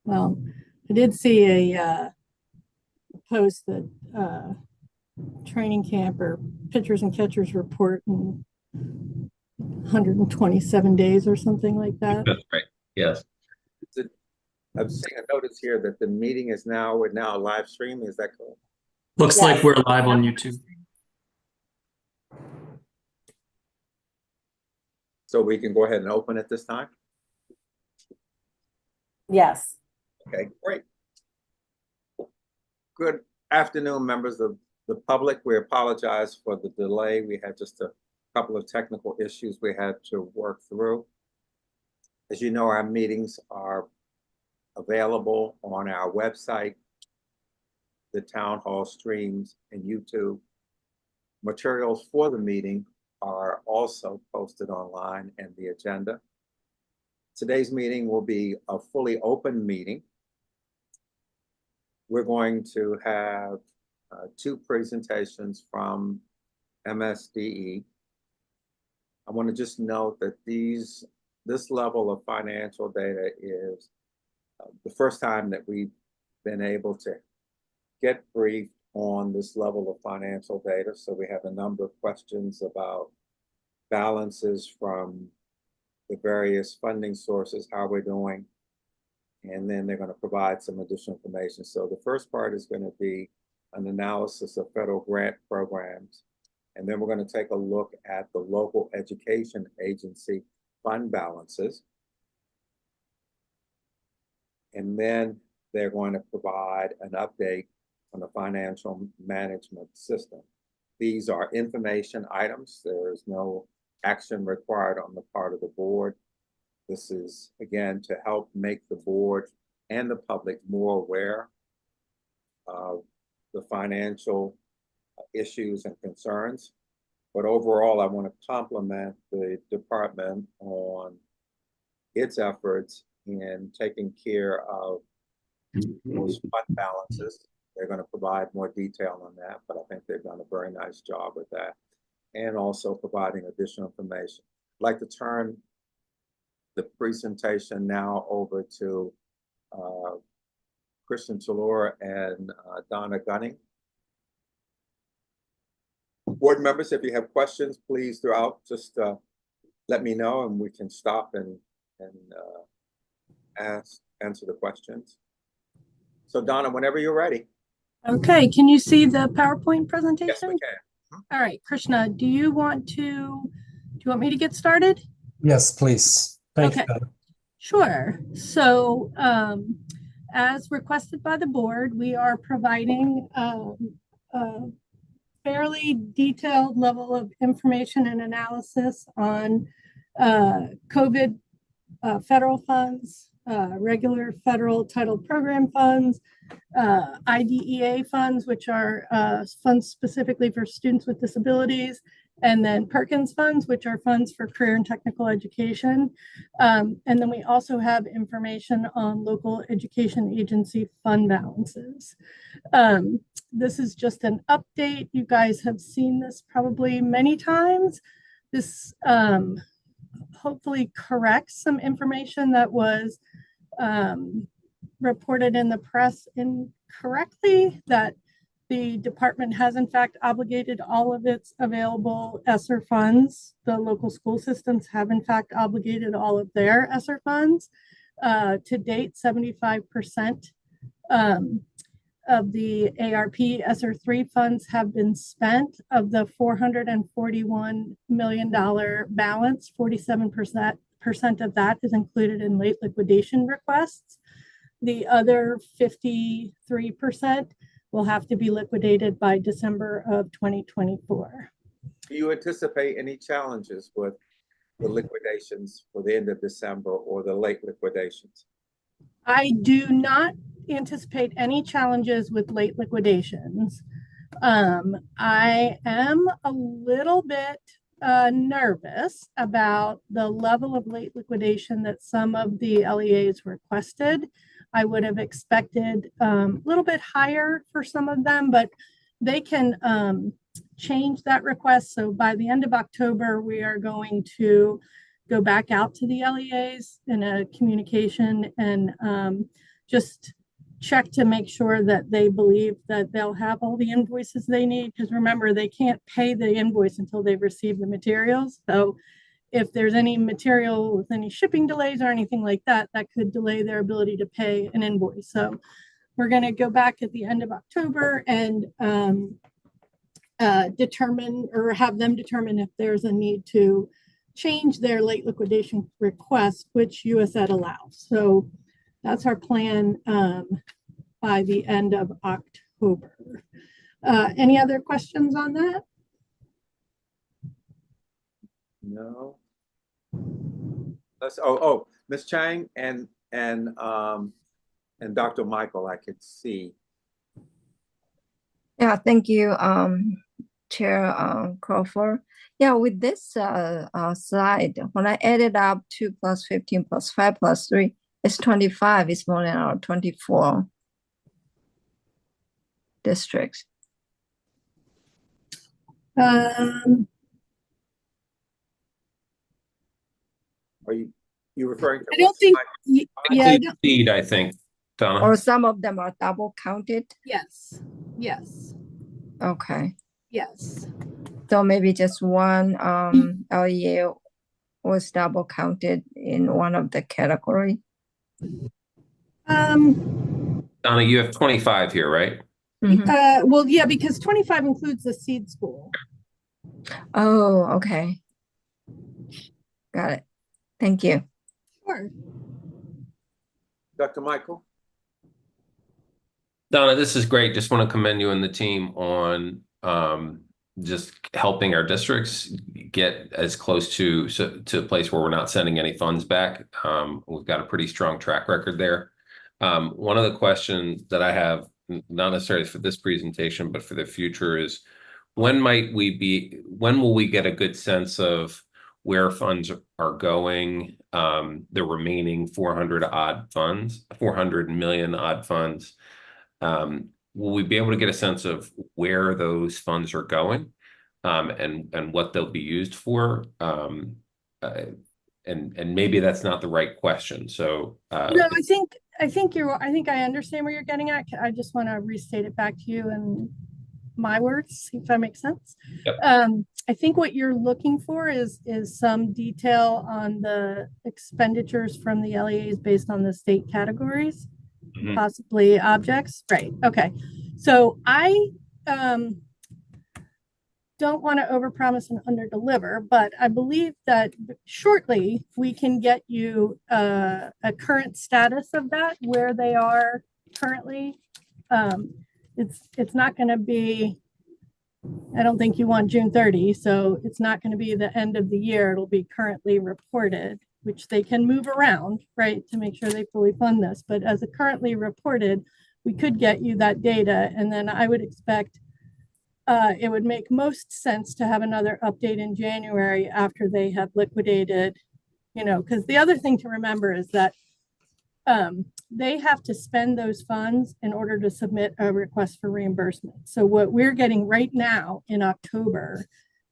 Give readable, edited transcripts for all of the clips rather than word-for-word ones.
Well, I did see a post that training camp or pitchers and catchers report in 127 days or something like that. That's right. Yes. Is it- I'm seeing a notice here that the meeting is now, we're now live streaming. Is that cool? Looks like Yes. we're live on YouTube. So we can go ahead and open at this time? Yes. Okay, great. Good afternoon, members of the public. We apologize for the delay. We had just a couple of technical issues we had to work through. As you know, our meetings are available on our website, the town hall streams, and YouTube. Materials for the meeting are also posted online and the agenda. Today's meeting will be a fully open meeting. We're going to have two presentations from MSDE. I want to just note that this level of financial data is the first time that we've been able to get briefed on this level of financial data. So we have a number of questions about balances from the various funding sources, how we're doing, and then they're going to provide some additional information. So the first part is going to be an analysis of federal grant programs, and then we're going to take a look at the local education agency fund balances. And then they're going to provide an update on the financial management system. These are information items. There is no action required on the part of the board. This is, again, to help make the board and the public more aware of the financial issues and concerns. But overall, I want to compliment the department on its efforts in taking care of those fund balances. They're going to provide more detail on that, but I think they've done a very nice job with that, and also providing additional information. I'd like to turn the presentation now over to Christian Chalor and Donna Gunning. Board members, if you have questions, please throughout, just let me know and we can stop and answer the questions. So Donna, whenever you're ready. Okay, can you see the PowerPoint presentation? Yes, we can. All right, Krishna, do you want me to get started? Yes, please. Thank Okay. you. Sure. So, as requested by the board, we are providing a fairly detailed level of information and analysis on COVID federal funds, regular federal title program funds, IDEA funds, which are funds specifically for students with disabilities, and then Perkins funds, which are funds for career and technical education. And then we also have information on local education agency fund balances. This is just an update. You guys have seen this probably many times. This hopefully corrects some information that was reported in the press incorrectly, that the department has in fact obligated all of its available ESSER funds. The local school systems have in fact obligated all of their ESSER funds. To date, 75% of the ARP ESSER 3 funds have been spent. Of the $441 million balance, 47% of that is included in late liquidation requests. The other 53% will have to be liquidated by December of 2024. Do you anticipate any challenges with the liquidations for the end of December or the late liquidations? I do not anticipate any challenges with late liquidations. I am a little bit nervous about the level of late liquidation that some of the LEAs requested. I would have expected a little bit higher for some of them, but they can change that request. So by the end of October, we are going to go back out to the LEAs in a communication and just check to make sure that they believe that they'll have all the invoices they need. Because remember, they can't pay the invoice until they've received the materials. So if there's any material with any shipping delays or anything like that, that could delay their ability to pay an invoice. So we're going to go back at the end of October and determine or have them determine if there's a need to change their late liquidation request, which USED allows. So that's our plan by the end of October. Any other questions on that? No. Ms. Chang and Dr. Michael, I could see. Yeah, thank you, Chair Crawford. Yeah, with this slide, when I added up 2 plus 15 plus 5 plus 3, it's 25. It's more than our 24 districts. Are you referring to? I don't think. Yeah, I don't, Lead, I think, Donna. Or some of them are double counted. yes, yes, Okay. yes. So maybe just one LEA was double counted in one of the category. Donna, you have 25 here, right? Well, yeah, because 25 includes the seed school. Oh, okay. Got it. Thank you. Sure. Dr. Michael? Donna, this is great. Just want to commend you and the team on just helping our districts get as close to a place where we're not sending any funds back. We've got a pretty strong track record there. One of the questions that I have, not necessarily for this presentation, but for the future is, when will we get a good sense of where funds are going, the remaining 400 million odd funds? Will we be able to get a sense of where those funds are going, and what they'll be used for? And maybe that's not the right question. So no, I think I understand where you're getting at. I just want to restate it back to you in my words, if that makes sense. Yep. I think what you're looking for is some detail on the expenditures from the LEAs based on the state categories, possibly objects. Right. Okay. So I don't want to overpromise and underdeliver, but I believe that shortly we can get you a current status of that, where they are currently. It's not going to be, I don't think you want June 30, so it's not going to be the end of the year. It'll be currently reported, which they can move around, right, to make sure they fully fund this. But as a currently reported, we could get you that data, and then I would expect it would make most sense to have another update in January after they have liquidated, because the other thing to remember is that they have to spend those funds in order to submit a request for reimbursement. So what we're getting right now in October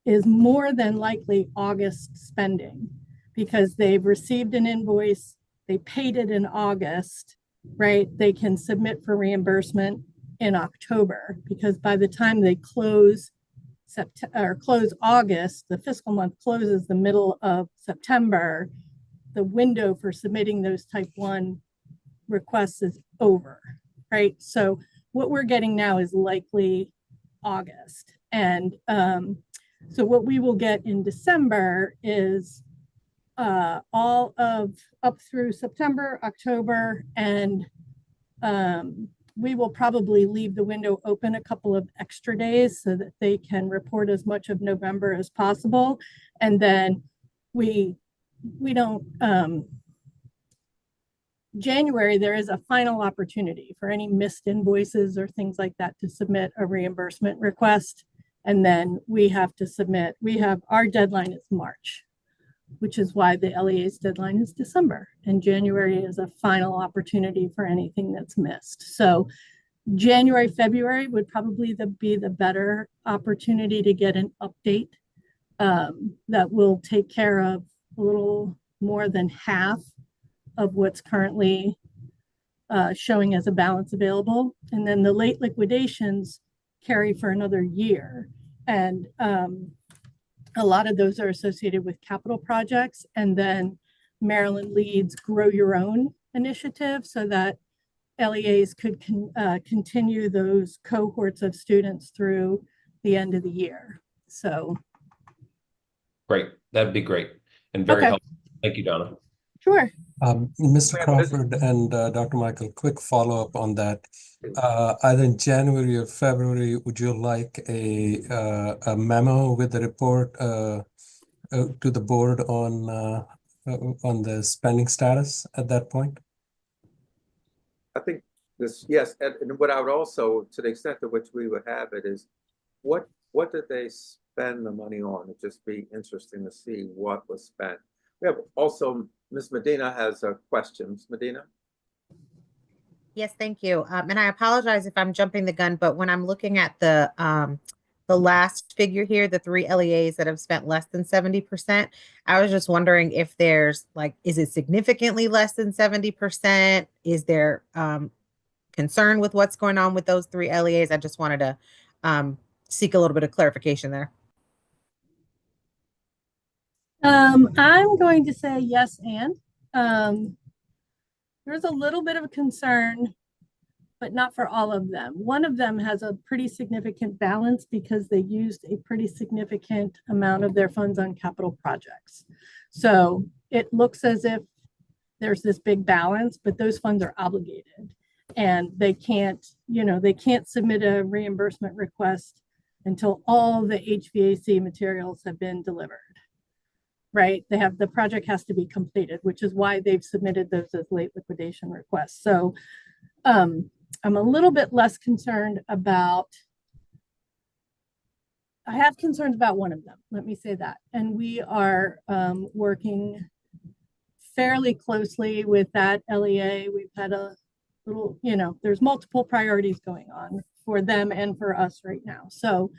is more than likely August spending, because they've received an invoice, they paid it in August, right? They can submit for reimbursement in October, because by the time they close August, the fiscal month closes the middle of September, the window for submitting those type 1 requests is over, right? So what we're getting now is likely August. And so what we will get in December is all of up through September, October, and we will probably leave the window open a couple of extra days so that they can report as much of November as possible. And then we don't, January, there is a final opportunity for any missed invoices or things like that to submit a reimbursement request. And then we have to submit, our deadline is March, which is why the LEA's deadline is December. And January is a final opportunity for anything that's missed. So January, February would probably be the better opportunity to get an update that will take care of a little more than half of what's currently showing as a balance available. And then the late liquidations carry for another year. And a lot of those are associated with capital projects. And then Maryland leads Grow Your Own initiative so that LEAs could continue those cohorts of students through the end of the year. So. Great. That'd be great and very helpful. Thank you, Donna. Sure. Mr. Crawford and Dr. Michael, quick follow-up on that. Either in January or February, would you like a memo with the report to the board on the spending status at that point? I think this, yes, and what I would also, to the extent to which we would have it, is what did they spend the money on? It'd just be interesting to see what was spent. We have also, Ms. Medina has a question. Ms. Medina? Yes, thank you. And I apologize if I'm jumping the gun, but when I'm looking at the last figure here, the 3 LEAs that have spent less than 70%, I was just wondering if there's like, is it significantly less than 70%? Is there concern with what's going on with those 3 LEAs? I just wanted to seek a little bit of clarification there. I'm going to say yes, and there's a little bit of a concern, but not for all of them. One of them has a pretty significant balance because they used a pretty significant amount of their funds on capital projects. So it looks as if there's this big balance, but those funds are obligated and they can't, they can't submit a reimbursement request until all the HVAC materials have been delivered. Right? The project has to be completed, which is why they've submitted those as late liquidation requests. So I'm a little bit less concerned about, I have concerns about one of them, let me say that. And we are working fairly closely with that LEA. We've had a little, there's multiple priorities going on for them and for us right now. So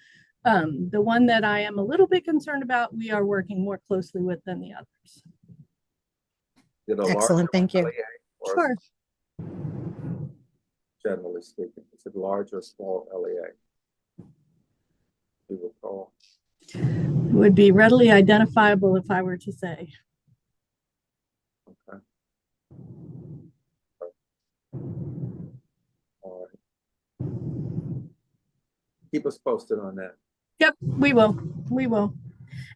the one that I am a little bit concerned about, we are working more closely with than the others. Excellent, thank you. Sure. Generally speaking, is it large or small LEA? Do you recall? It would be readily identifiable if I were to say. Okay. All right. Keep us posted on that. Yep, we will. We will.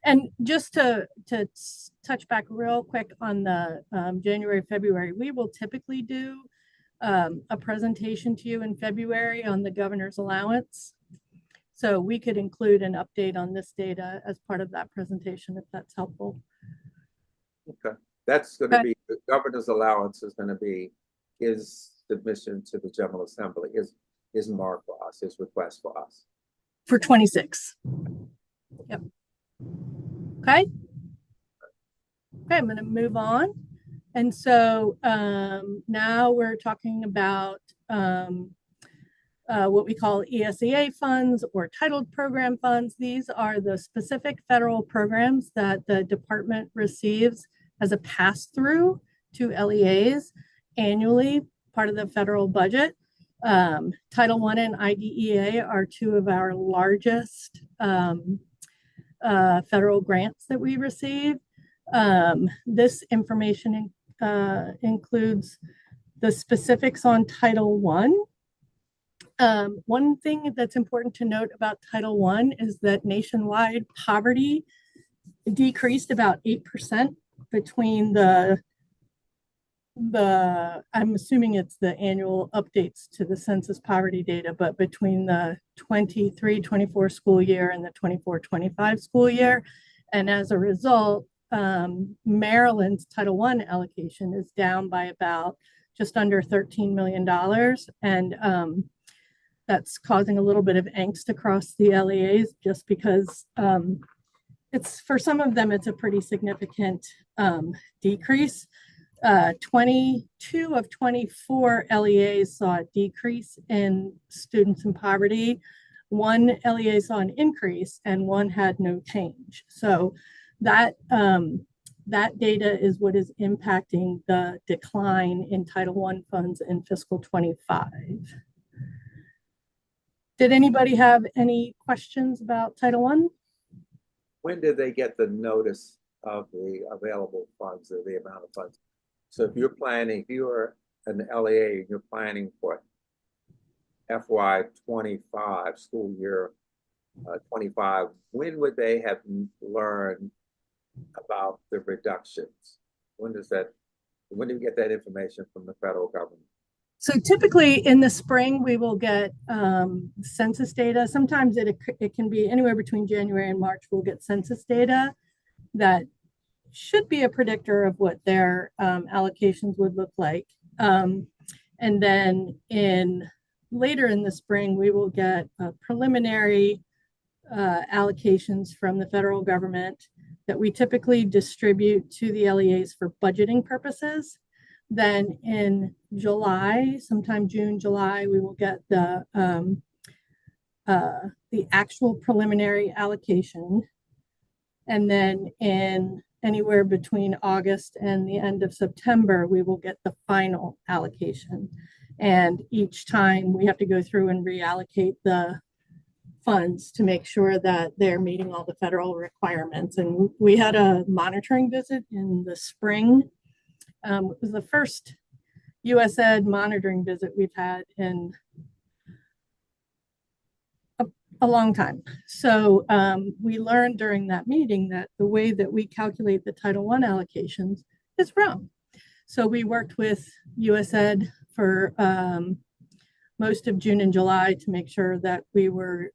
And just to touch back real quick on the January, February, we will typically do a presentation to you in February on the governor's allowance. So we could include an update on this data as part of that presentation, if that's helpful. Okay. That's going to be, the governor's allowance is going to be his submission to the General Assembly, his mark for us, his request for us. For 26. Yep. Okay. Okay, I'm going to move on. And so now we're talking about what we call ESEA funds or titled program funds. These are the specific federal programs that the department receives as a pass-through to LEAs annually, part of the federal budget. Title I and IDEA are 2 of our largest federal grants that we receive. This information includes the specifics on Title I. One thing that's important to note about Title I is that nationwide poverty decreased about 8% between I'm assuming it's the annual updates to the census poverty data, but between the 23-24 school year and the 24-25 school year. And as a result, Maryland's Title I allocation is down by about just under $13 million. And that's causing a little bit of angst across the LEAs just because it's, for some of them, it's a pretty significant decrease. 22 of 24 LEAs saw a decrease in students in poverty. 1 LEA saw an increase and 1 had no change. So that that data is what is impacting the decline in Title I funds in fiscal 25. Did anybody have any questions about Title I? When did they get the notice of the available funds or the amount of funds? So if you're planning, if you're an LEA and you're planning for FY 25, school year 25, when would they have learned about the reductions? When do you get that information from the federal government? So typically in the spring, we will get census data. Sometimes it can be anywhere between January and March. We'll get census data that should be a predictor of what their allocations would look like. And then later in the spring, we will get preliminary allocations from the federal government that we typically distribute to the LEAs for budgeting purposes. Then in July, sometime June, July, we will get the actual preliminary allocation. And then in anywhere between August and the end of September, we will get the final allocation. And each time we have to go through and reallocate the funds to make sure that they're meeting all the federal requirements. And we had a monitoring visit in the spring. It was the first USAID monitoring visit we've had in a long time. So we learned during that meeting that the way that we calculate the Title I allocations is wrong. So we worked with USAID for most of June and July to make sure that we were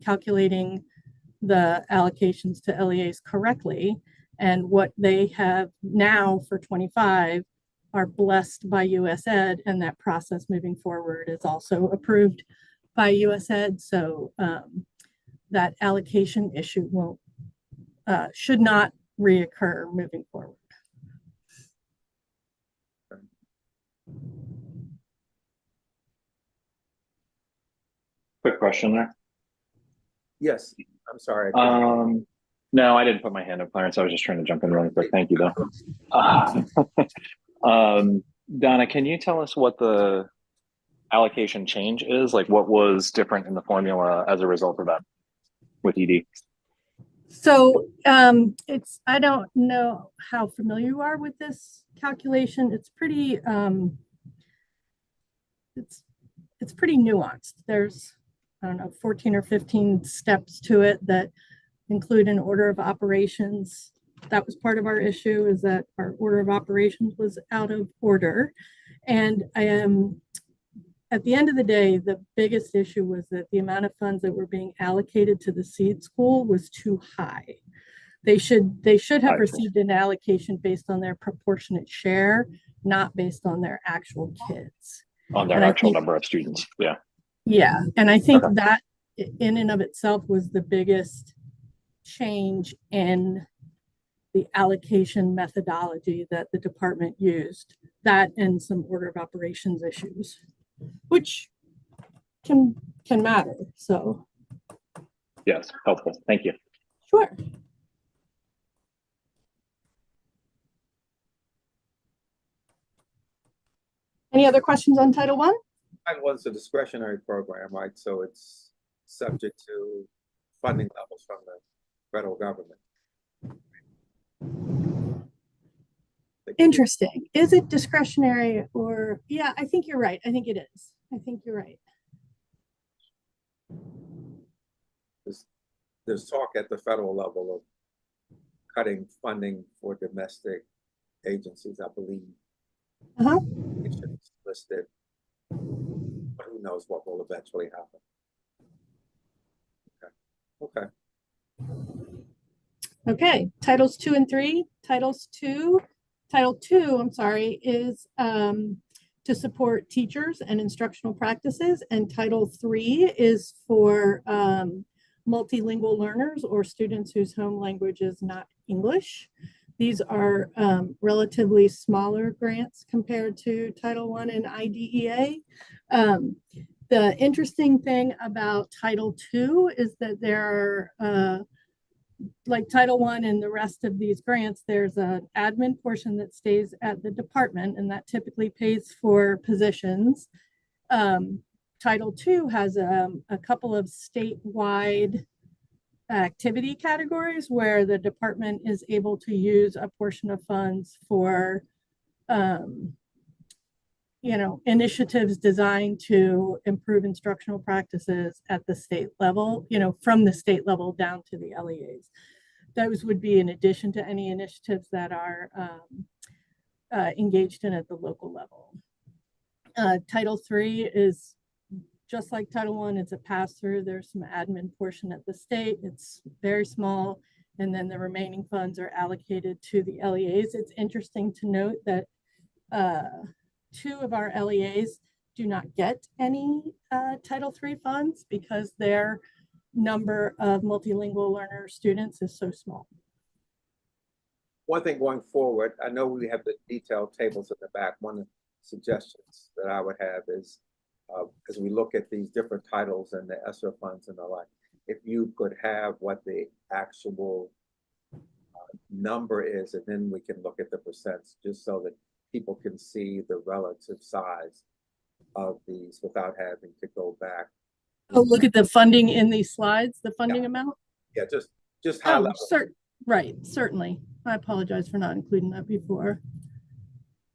calculating the allocations to LEAs correctly. And what they have now for 25 are blessed by USAID, and that process moving forward is also approved by USAID. So that allocation issue should not reoccur moving forward. Quick question there. Yes, I'm sorry. No, I didn't put my hand up, Clarence. I was just trying to jump in really quick. Thank you, though. Donna, can you tell us what the allocation change is? Like, what was different in the formula as a result of that with ED? So I don't know how familiar you are with this calculation. It's pretty, it's pretty nuanced. There's, I don't know, 14 or 15 steps to it that include an order of operations. That was part of our issue, is that our order of operations was out of order. And at the end of the day, the biggest issue was that the amount of funds that were being allocated to the seed school was too high. They should have received an allocation based on their proportionate share, not based on their actual kids. On their actual number of students, yeah. Yeah, and I think that in and of itself was the biggest change in the allocation methodology that the department used. That and some order of operations issues, which can matter. So yes, helpful. Thank you. Sure. Any other questions on Title I? Title I is a discretionary program, right? So it's subject to funding levels from the federal government. Interesting. Is it discretionary or, yeah, I think you're right. I think it is. I think you're right. There's talk at the federal level of cutting funding for domestic agencies, I believe. It's listed. But who knows what will eventually happen. Okay. Okay, Titles 2 and 3. Title 2, I'm sorry, is to support teachers and instructional practices, and Title 3 is for multilingual learners or students whose home language is not English. These are relatively smaller grants compared to Title I and IDEA. The interesting thing about Title II is that there are like Title I and the rest of these grants, there's an admin portion that stays at the department, and that typically pays for positions. Title II has a couple of statewide activity categories where the department is able to use a portion of funds for initiatives designed to improve instructional practices at the state level, from the state level down to the LEAs. Those would be in addition to any initiatives that are engaged in at the local level. Title III is just like Title I, it's a pass-through. There's some admin portion at the state. It's very small. And then the remaining funds are allocated to the LEAs. It's interesting to note that 2 of our LEAs do not get any Title III funds because their number of multilingual learner students is so small. One thing going forward, I know we have the detailed tables at the back. One of the suggestions that I would have is, as we look at these different titles and the ESSER funds and the like, if you could have what the actual number is, and then we can look at the percents, just so that people can see the relative size of these without having to go back. Oh, look at the funding in these slides, the funding amount? Yeah, just high level. Right, certainly. I apologize for not including that before.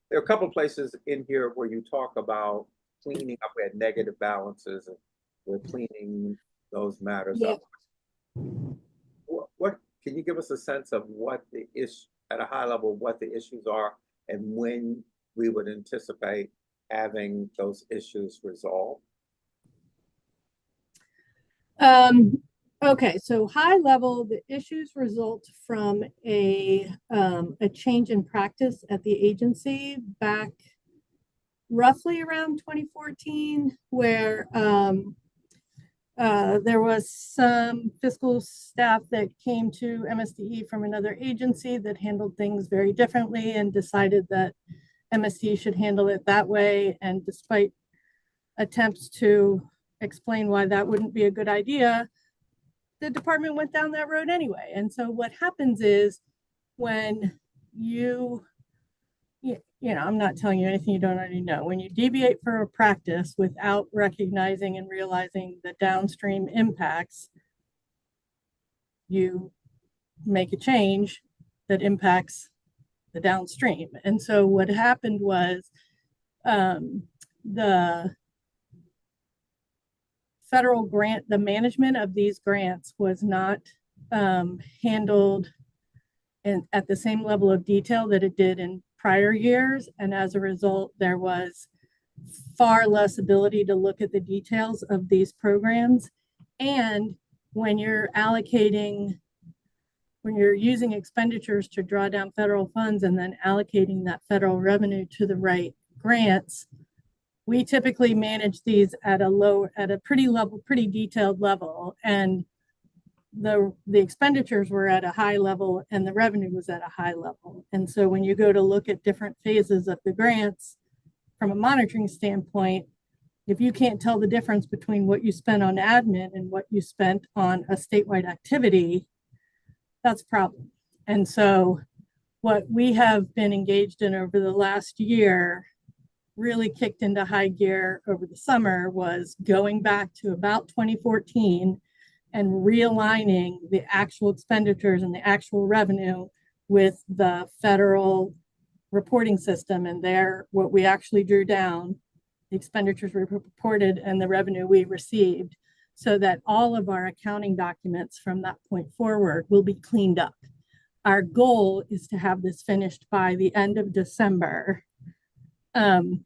There are a couple of places in here where you talk about cleaning up. We had negative balances, and we're cleaning those matters up. What can you give us a sense of what the issue, at a high level, what the issues are, and when we would anticipate having those issues resolved? Okay, so high level, the issues result from a change in practice at the agency back roughly around 2014, where there was some fiscal staff that came to MSDE from another agency that handled things very differently and decided that MSDE should handle it that way. And despite attempts to explain why that wouldn't be a good idea, the department went down that road anyway. And so what happens is when I'm not telling you anything you don't already know. When you deviate from a practice without recognizing and realizing the downstream impacts, you make a change that impacts the downstream. And so what happened was the federal grant, the management of these grants was not handled at the same level of detail that it did in prior years. And as a result, there was far less ability to look at the details of these programs. And when you're using expenditures to draw down federal funds and then allocating that federal revenue to the right grants, we typically manage these at a pretty detailed level. And the expenditures were at a high level and the revenue was at a high level. And so when you go to look at different phases of the grants from a monitoring standpoint, if you can't tell the difference between what you spent on admin and what you spent on a statewide activity, that's a problem. And so what we have been engaged in over the last year really kicked into high gear over the summer was going back to about 2014 and realigning the actual expenditures and the actual revenue with the federal reporting system. And there, what we actually drew down, the expenditures we reported and the revenue we received, so that all of our accounting documents from that point forward will be cleaned up. Our goal is to have this finished by the end of December. I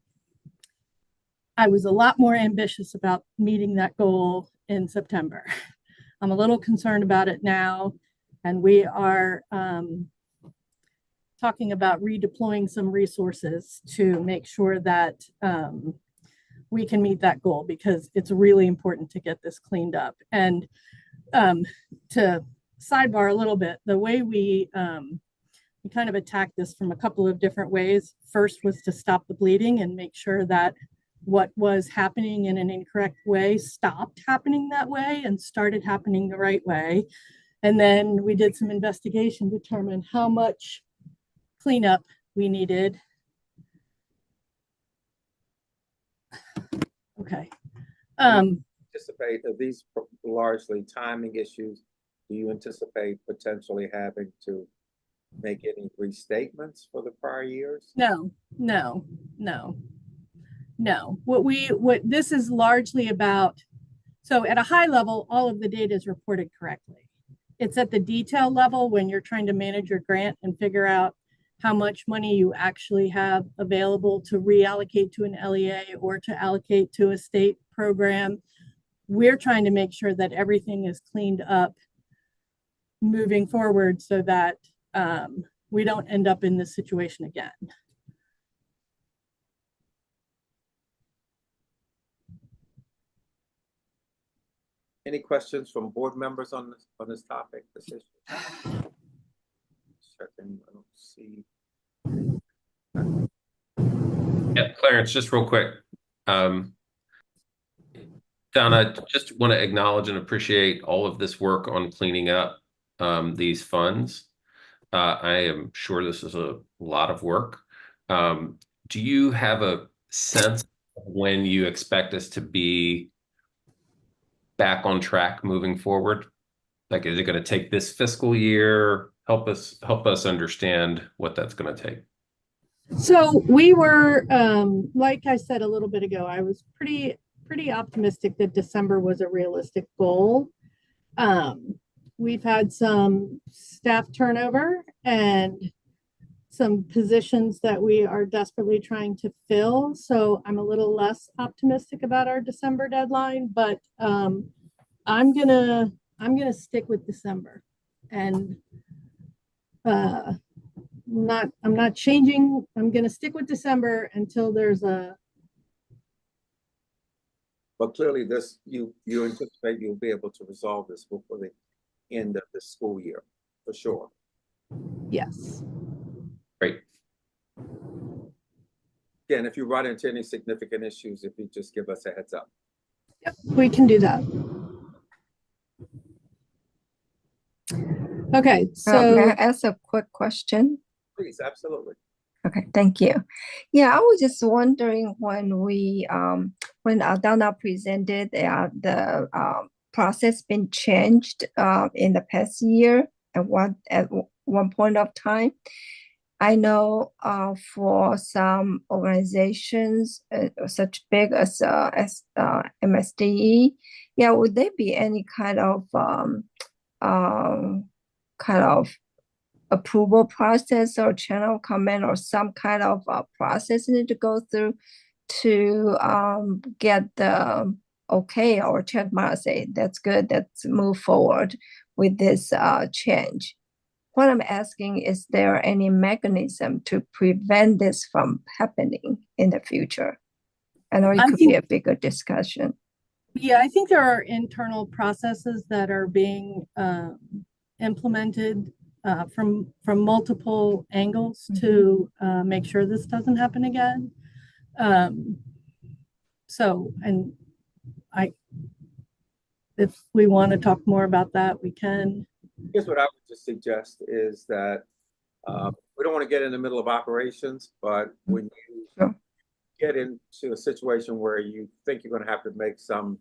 was a lot more ambitious about meeting that goal in September. I'm a little concerned about it now, and we are talking about redeploying some resources to make sure that we can meet that goal, because it's really important to get this cleaned up. And to sidebar a little bit, the way we kind of attacked this from a couple of different ways. First was to stop the bleeding and make sure that what was happening in an incorrect way stopped happening that way and started happening the right way. And then we did some investigation, determined how much cleanup we needed. Okay. Anticipate, are these largely timing issues? Do you anticipate potentially having to make any restatements for the prior years? No. What this is largely about, so at a high level, all of the data is reported correctly. It's at the detail level when you're trying to manage your grant and figure out how much money you actually have available to reallocate to an LEA or to allocate to a state program. We're trying to make sure that everything is cleaned up moving forward so that we don't end up in this situation again. Any questions from board members on this topic, this issue? Checking, I don't see. Yeah, Clarence, just real quick. Donna, just want to acknowledge and appreciate all of this work on cleaning up these funds. I am sure this is a lot of work. Do you have a sense of when you expect us to be back on track moving forward? Like, is it going to take this fiscal year? Help us understand what that's going to take. So we were, like I said a little bit ago, I was pretty optimistic that December was a realistic goal. We've had some staff turnover and some positions that we are desperately trying to fill. So I'm a little less optimistic about our December deadline, but I'm gonna stick with December, and I'm not changing. I'm gonna stick with December until there's a. But clearly this, you anticipate you'll be able to resolve this before the end of the school year, for sure. Yes. Great. Again, if you run into any significant issues, if you just give us a heads up. Yep, we can do that. Okay, so may I ask a quick question? Please, absolutely. Okay, thank you. Yeah, I was just wondering when we when Donna presented the process been changed in the past year at one point of time. I know for some organizations such big as MSDE, yeah, would there be any kind of approval process or channel comment or some kind of process need to go through to get the okay or check mark, say that's good, let's move forward with this change? What I'm asking, is there any mechanism to prevent this from happening in the future? I know it could be a bigger discussion. Yeah, I think there are internal processes that are being implemented from multiple angles to make sure this doesn't happen again. If we want to talk more about that, we can. Here's what I would just suggest is that we don't want to get in the middle of operations, but when you get into a situation where you think you're going to have to make some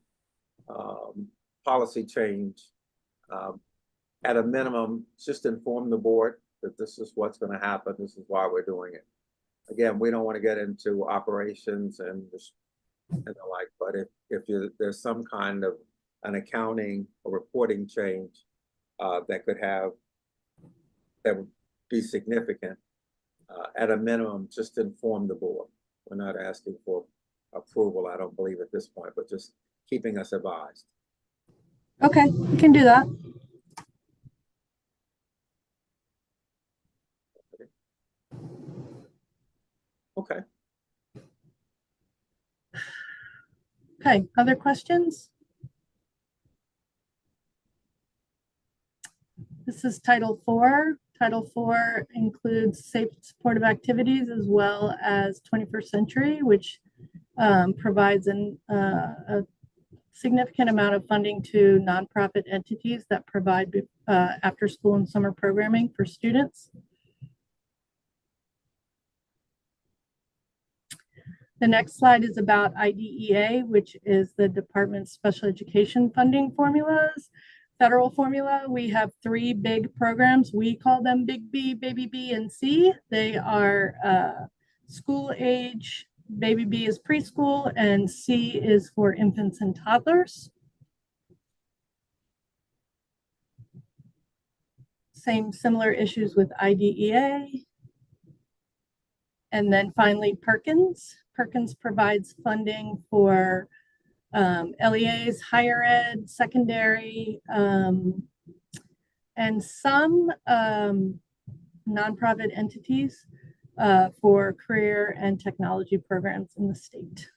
policy change, at a minimum, just inform the board that this is what's going to happen. This is why we're doing it. Again, we don't want to get into operations and the like, but if there's some kind of an accounting or reporting change that would be significant, at a minimum, just inform the board. We're not asking for approval, I don't believe at this point, but just keeping us advised. Okay, we can do that. Okay. Okay, other questions? This is Title IV. Title IV includes safe supportive activities as well as 21st century, which provides a significant amount of funding to nonprofit entities that provide after school and summer programming for students. The next slide is about IDEA, which is the Department's special education funding formulas. Federal formula, we have 3 big programs. We call them Big B, Baby B, and C. They are school age. Baby B is preschool, and C is for infants and toddlers. Similar issues with IDEA. And then finally, Perkins. Perkins provides funding for LEAs, higher ed, secondary, and some nonprofit entities for career and technology programs in the state.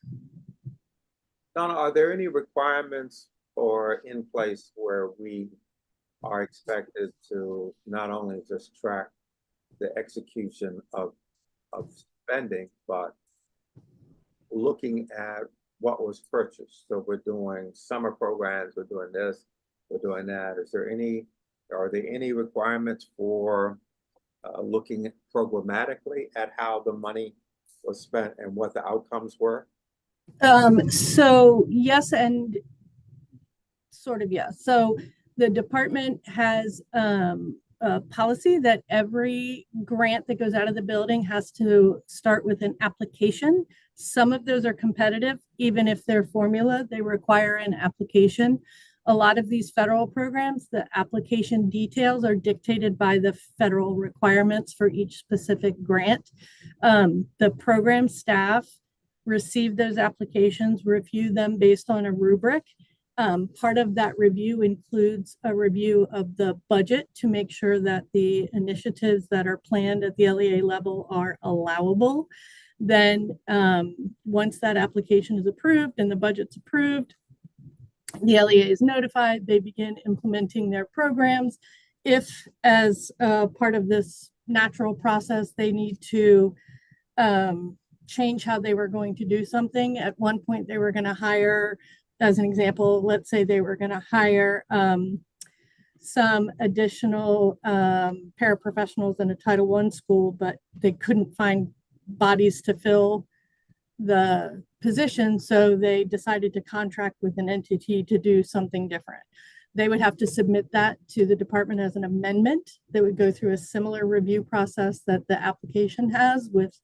Donna, are there any requirements or in place where we are expected to not only just track the execution of spending, but looking at what was purchased? So we're doing summer programs, we're doing this, we're doing that. Are there any requirements for looking programmatically at how the money was spent and what the outcomes were? So yes, and sort of yes. So the department has a policy that every grant that goes out of the building has to start with an application. Some of those are competitive, even if they're formula, they require an application. A lot of these federal programs, the application details are dictated by the federal requirements for each specific grant. The program staff receive those applications, review them based on a rubric. Part of that review includes a review of the budget to make sure that the initiatives that are planned at the LEA level are allowable. Then once that application is approved and the budget's approved, the LEA is notified, they begin implementing their programs. If as part of this natural process, they need to change how they were going to do something. At one point, they were going to hire, as an example, let's say they were going to hire some additional paraprofessionals in a Title I school, but they couldn't find bodies to fill the position, so they decided to contract with an entity to do something different. They would have to submit that to the department as an amendment that would go through a similar review process that the application has, with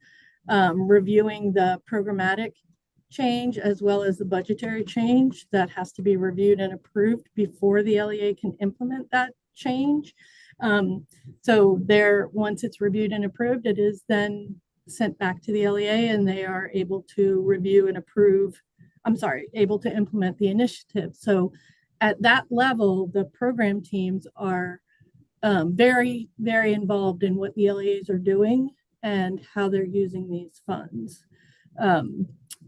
reviewing the programmatic change as well as the budgetary change that has to be reviewed and approved before the LEA can implement that change. So once it's reviewed and approved, it is then sent back to the LEA and they are able to review and approve, able to implement the initiative. So at that level, the program teams are very, very involved in what the LEAs are doing and how they're using these funds.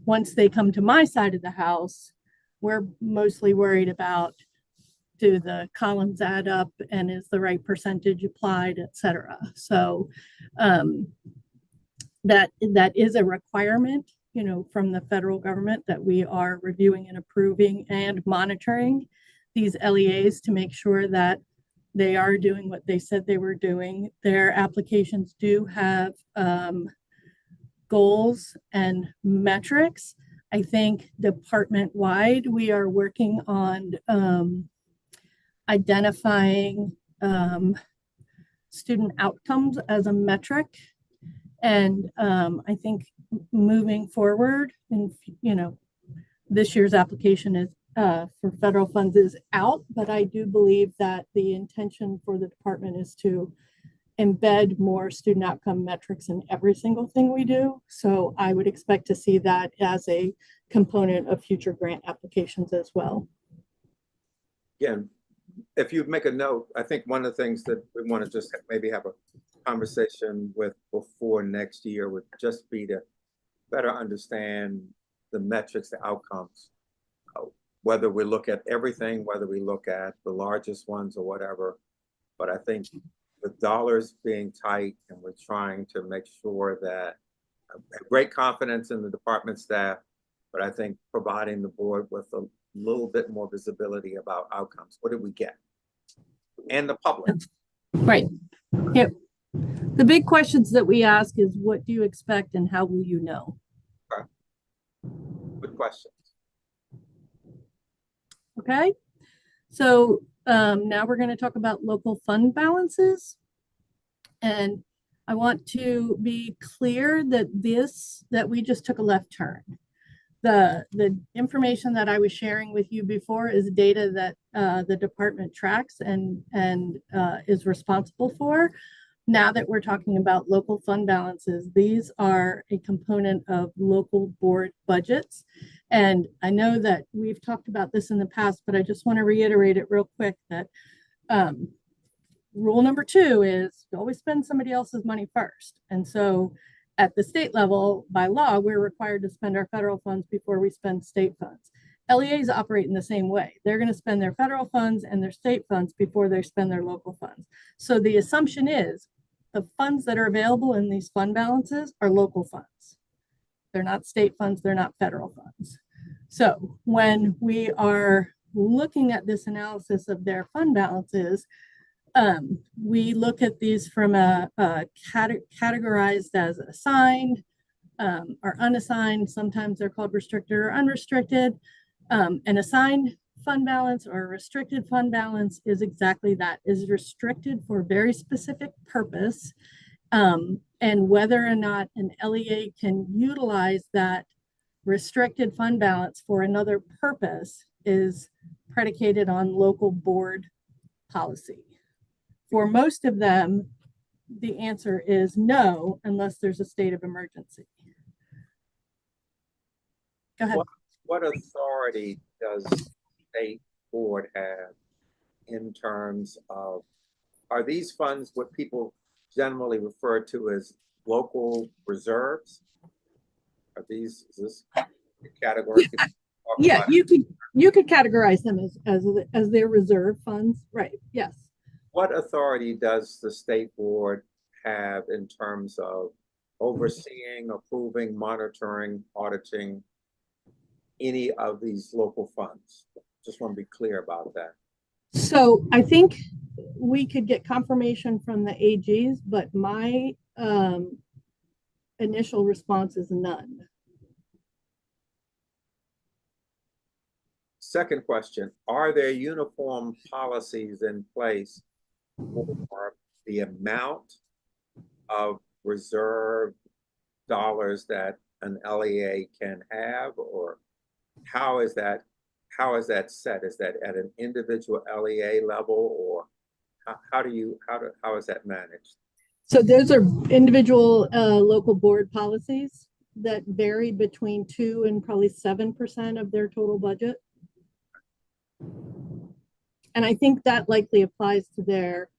Once they come to my side of the house, we're mostly worried about, do the columns add up and is the right percentage applied, et cetera. So that is a requirement, from the federal government, that we are reviewing and approving and monitoring these LEAs to make sure that they are doing what they said they were doing. Their applications do have goals and metrics. I think department-wide, we are working on identifying student outcomes as a metric. And I think moving forward, and this year's application is for federal funds is out, but I do believe that the intention for the department is to embed more student outcome metrics in every single thing we do. So I would expect to see that as a component of future grant applications as well. Again, if you make a note, I think one of the things that we want to just maybe have a conversation with before next year would just be to better understand the metrics, the outcomes, whether we look at everything, whether we look at the largest ones or whatever. But I think with dollars being tight and we're trying to make sure that I have great confidence in the department staff, but I think providing the board with little bit more visibility about outcomes. What did we get? And the public. Right. Yep. The big questions that we ask is, what do you expect and how will you know? Good questions. Okay. So now we're going to talk about local fund balances. And I want to be clear that that we just took a left turn. The information that I was sharing with you before is data that the department tracks and is responsible for. Now that we're talking about local fund balances, these are a component of local board budgets. And I know that we've talked about this in the past, but I just want to reiterate it real quick that rule number 2 is you always spend somebody else's money first. And so at the state level, by law, we're required to spend our federal funds before we spend state funds. LEAs operate in the same way. They're going to spend their federal funds and their state funds before they spend their local funds. So the assumption is the funds that are available in these fund balances are local funds. They're not state funds, they're not federal funds. So when we are looking at this analysis of their fund balances, we look at these from categorized as assigned or unassigned. Sometimes they're called restricted or unrestricted. An assigned fund balance or a restricted fund balance is exactly that, is restricted for a very specific purpose. And whether or not an LEA can utilize that restricted fund balance for another purpose is predicated on local board policy. For most of them, the answer is no, unless there's a state of emergency. Go ahead. What authority does state board have in terms of, are these funds what people generally refer to as local reserves? Are these, is this category? Yeah, you could categorize them as their reserve funds, right? Yes. What authority does the state board have in terms of overseeing, approving, monitoring, auditing any of these local funds? Just want to be clear about that. So I think we could get confirmation from the AGs, but my initial response is none. Second question, are there uniform policies in place for the amount of reserve dollars that an LEA can have, or how is that set? Is that at an individual LEA level, or how is that managed? So those are individual local board policies that vary between 2 and probably 7% of their total budget. And I think that likely applies to their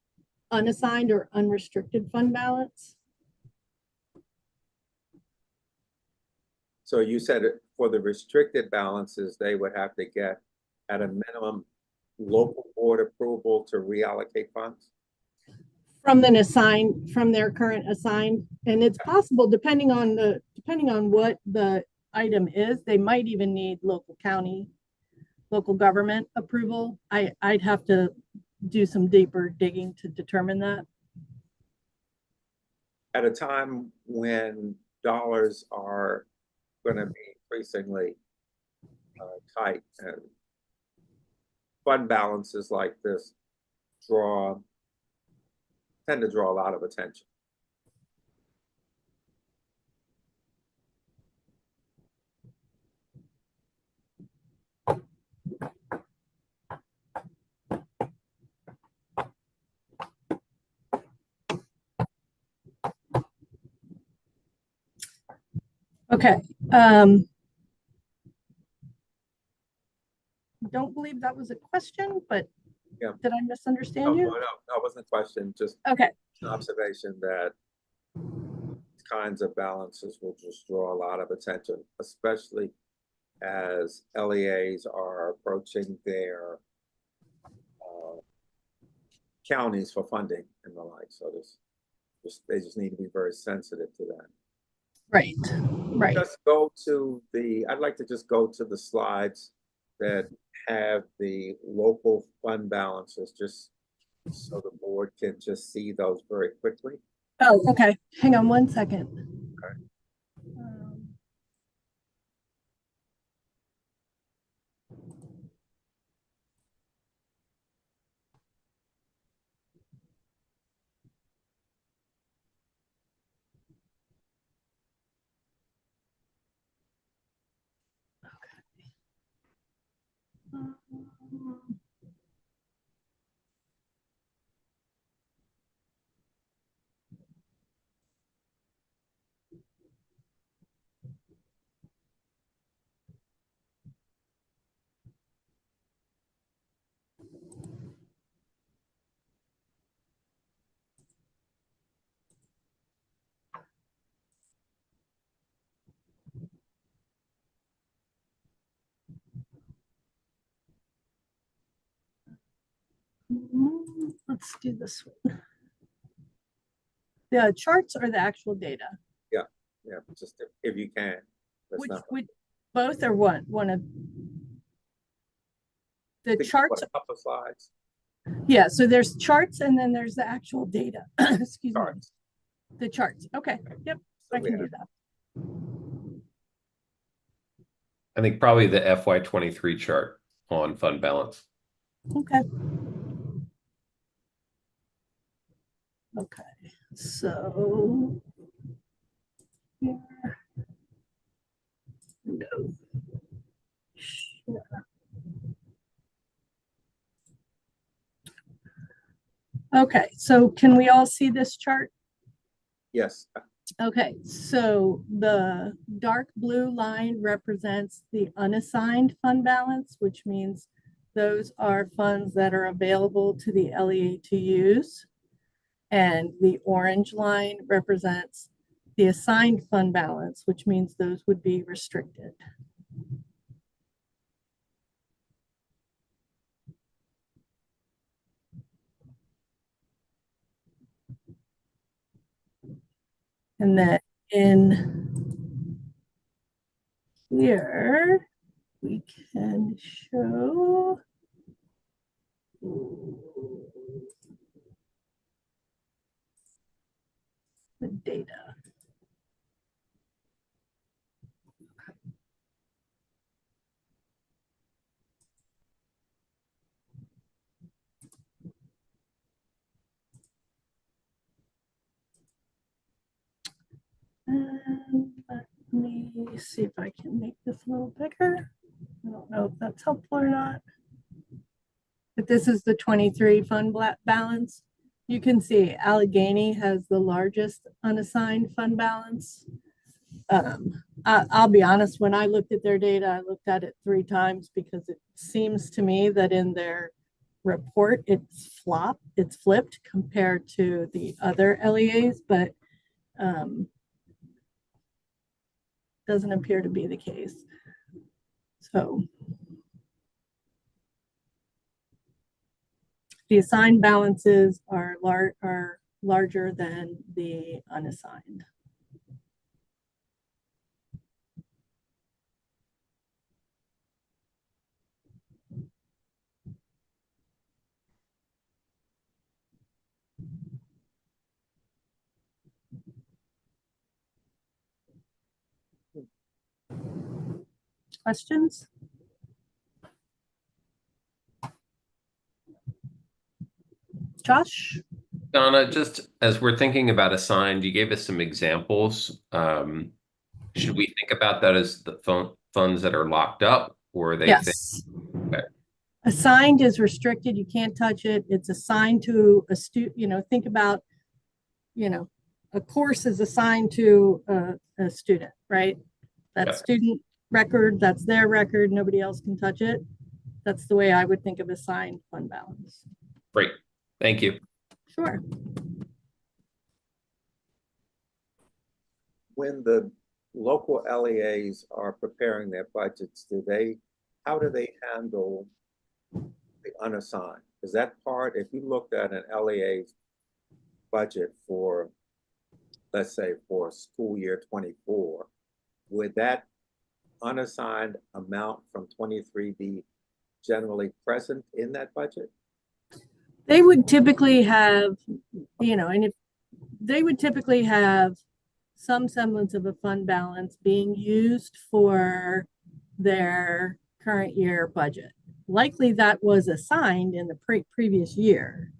unassigned or unrestricted fund balance. So you said for the restricted balances, they would have to get at a minimum local board approval to reallocate funds? From their current assigned. And it's possible, depending on what the item is, they might even need local government approval. I'd have to do some deeper digging to determine that. At a time when dollars are going to be increasingly tight, and fund balances like this tend to draw a lot of attention. Okay. Don't believe that was a question, but yeah. Did I misunderstand you? No, it wasn't a question, just okay. An observation that kinds of balances will just draw a lot of attention, especially as LEAs are approaching their counties for funding and the like. So they just need to be very sensitive to that. Right. I'd like to just go to the slides that have the local fund balances, just so the board can just see those very quickly? Oh, okay. Hang on one second. Okay. Let's do this one. The charts or the actual data? Yeah, just if you can. That's Which, not both or one? One of the think, charts. what, a couple of slides. Yeah, so there's charts and then there's the actual data. Excuse Charts. me. The charts. Okay. Yep. So I we can do have- that. I think probably the FY23 chart on fund balance. Okay. Okay. So here. No. Sure. Okay, so can we all see this chart? Yes, Okay, so the dark blue line represents the unassigned fund balance, which means those are funds that are available to the LEA to use. And the orange line represents the assigned fund balance, which means those would be restricted. And then in here, we can show the data. And let me see if I can make this a little bigger. I don't know if that's helpful or not. But this is the 23 fund balance. You can see Allegheny has the largest unassigned fund balance. I'll be honest, when I looked at their data, I looked at it 3 times because it seems to me that in their report, it's flipped compared to the other LEAs, but doesn't appear to be the case. So the assigned balances are larger than the unassigned. Questions? Josh? Donna, just as we're thinking about assigned, you gave us some examples. Should we think about that as the funds that are locked up, or are they? Yes. Okay. Assigned is restricted. You can't touch it. It's assigned to a student. Think about, a course is assigned to a student, right? That student record, that's their record. Nobody else can touch it. That's the way I would think of assigned fund balance. Great. Thank you. Sure. when the local LEAs are preparing their budgets, how do they handle the unassigned? Is that part, if you looked at an LEA's budget for, let's say, for school year 24, would that unassigned amount from 23 be generally present in that budget? They would typically have, and if they would typically have some semblance of a fund balance being used for their current year budget. Likely that was assigned in the previous year.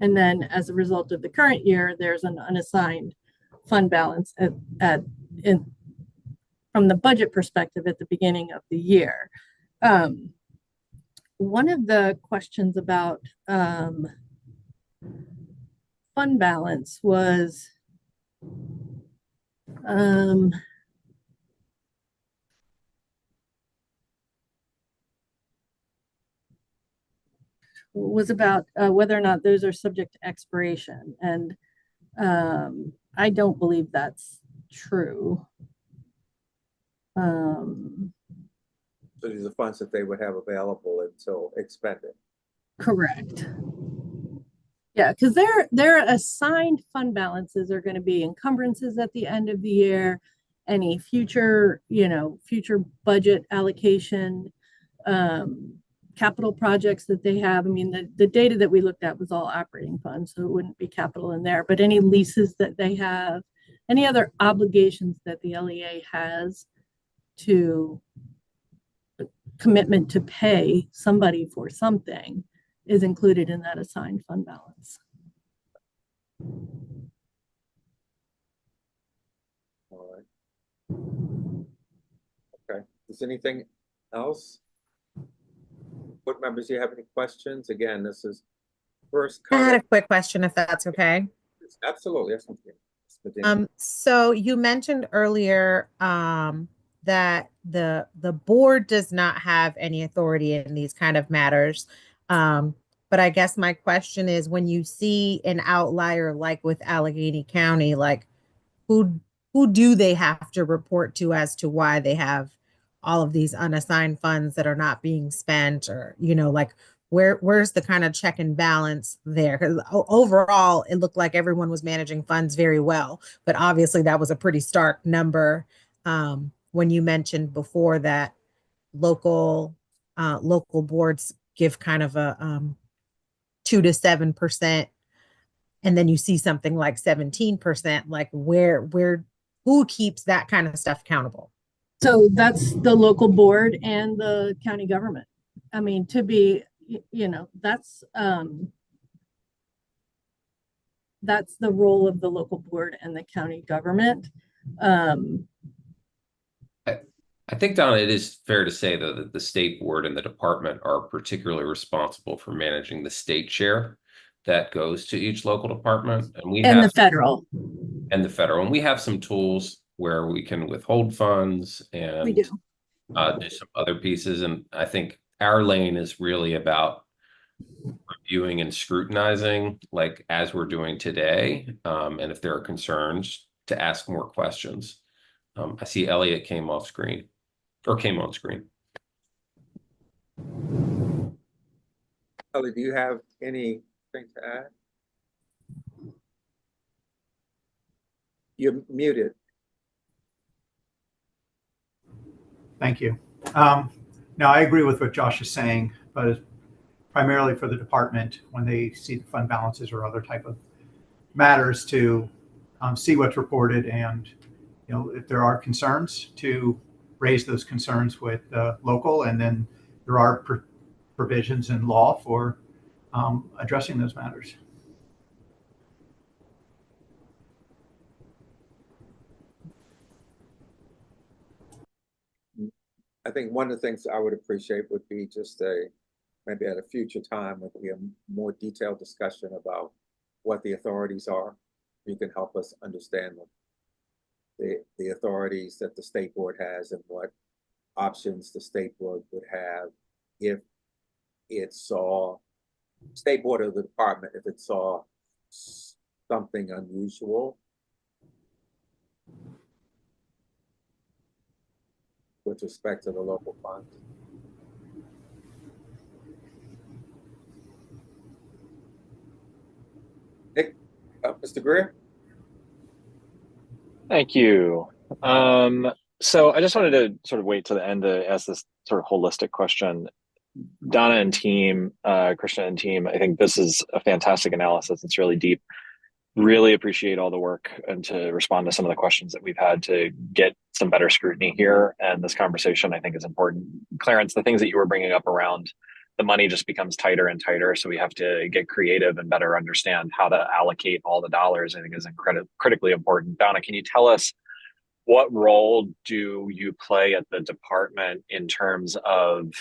And then as a result of the current year, there's an unassigned fund balance from the budget perspective at the beginning of the year. One of the questions about fund balance was about whether or not those are subject to expiration. And I don't believe that's true. So these are funds that they would have available until expended. Correct. Yeah, because their assigned fund balances are going to be encumbrances at the end of the year, any future budget allocation, capital projects that they have. I mean, the data that we looked at was all operating funds, so it wouldn't be capital in there, but any leases that they have, any other obligations that the LEA has to commitment to pay somebody for something is included in that assigned fund balance. All right. Okay. Is anything else? Board members, do you have any questions? Again, this is first I had a comment. quick question, if that's okay. Absolutely. Yes, So you mentioned earlier that the board does not have any authority in these kind of matters. But I guess my question is, when you see an outlier like with Allegheny County, like who do they have to report to as to why they have all of these unassigned funds that are not being spent, or like where's the kind of check and balance there? Because overall it looked like everyone was managing funds very well, but obviously that was a pretty stark number when you mentioned before that local boards give kind of a 2 to 7%, and then you see something like 17%. Like who keeps that kind of stuff accountable? So that's the local board and the county government. I mean, to be, that's the role of the local board and the county government. I think, Donna, it is fair to say, though, that the state board and the department are particularly responsible for managing the state share that goes to each local department. And the federal. And the federal. And we have some tools where we can withhold funds and we do some other pieces. And I think our lane is really about reviewing and scrutinizing, like as we're doing today. And if there are concerns, to ask more questions. I see Elliot came on screen. Ellie, do you have anything to add? You're muted. Thank you. No, I agree with what Josh is saying, but primarily for the department, when they see the fund balances or other type of matters, to see what's reported, and if there are concerns, to raise those concerns with local, and then there are provisions in law for addressing those matters. I think one of the things I would appreciate would be just maybe at a future time, would be a more detailed discussion about what the authorities are. You can help us understand the authorities that the state board has and what options the state board would have if it saw, state board or the department, if it saw something unusual with respect to the local funds. Nick, Mr. Greer? Thank you. So I just wanted to sort of wait to the end to ask this sort of holistic question. Donna and team, Krishna and team, I think this is a fantastic analysis. It's really deep. Really appreciate all the work and to respond to some of the questions that we've had to get some better scrutiny here. And this conversation, I think, is important. Clarence, the things that you were bringing up around the money just becomes tighter and tighter. So we have to get creative and better understand how to allocate all the dollars, I think is critically important. Donna, can you tell us what role do you play at the department in terms of